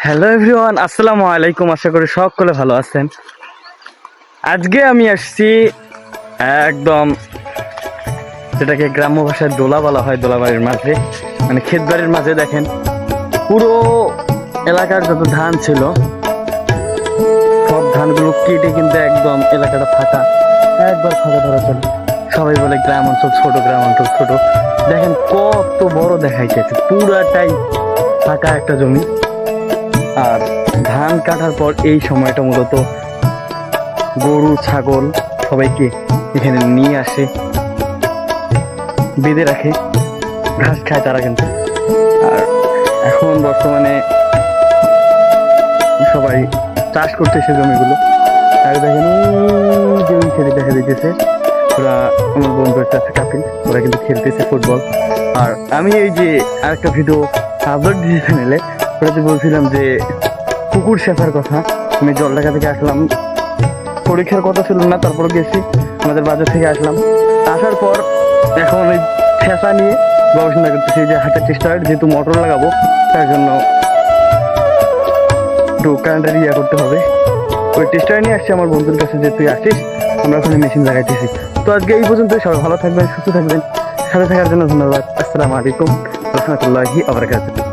Hello everyone, আসসালামু আলাইকুম। আশা করি সকলে ভালো আছেন। আজকে আমি আসছি একদম যেটাকে গ্রাম্য ভাষায় দোলা বলা হয়, দোলাবাড়ির মাঝে, মানে ক্ষেত বাড়ির মাঝে। দেখেন পুরো এলাকার যত ধান ছিল সব ধানগুলো কেটে কিন্তু একদম এলাকাটা ফাঁকা, একবার ফাঁকা ধরা চলে। সবাই বলে গ্রাম অঞ্চল ছোট, গ্রাম অঞ্চল ছোট। দেখেন কত বড় দেখাইতেছে, পুরাটাই ফাঁকা একটা জমি। আর ধান কাটার পর এই সময়টা মূলত গরু ছাগল সবাইকে এখানে নিয়ে আসে, বেঁধে রাখে, ঘাস খায় তারা কিন্তু। আর এখন বর্তমানে সবাই চাষ করতেছে জমিগুলো। আর দেখেন ওই যে ওই ছেলে দেখা দিতেছে, ওরা আমার বন্ধু একটা আছে কাপিল, ওরা কিন্তু খেলতেছে ফুটবল। আর আমি এই যে আরেকটা ভিডিও আপলোড দিয়েছি চ্যানেলে, ওটাতে বলছিলাম যে পুকুর শেখার কথা। আমি জলঢাকা থেকে আসলাম, পরীক্ষার কথা ছিল না, তারপর গেছি, আমাদের বাজার থেকে আসলাম। আসার পর এখন ওই ঠেসা নিয়ে গবেষণা করতেছি যে হাতের চেষ্টা, যেহেতু মোটর লাগাবো তার জন্য একটু কারেন্টের ইয়ে করতে হবে। ওই টেস্টার নিয়ে আসছি আমার বন্ধুর কাছে, যে তুই আসিস, আমরা ওখানে মেশিন লাগাইতেছি। তো আজকে এই পর্যন্ত, সবাই ভালো থাকবেন, সুস্থ থাকবেন। সাথে থাকার জন্য ধন্যবাদ। আসসালামু আলাইকুম রহমতুল্লাহি ওয়া বারাকাতুহু।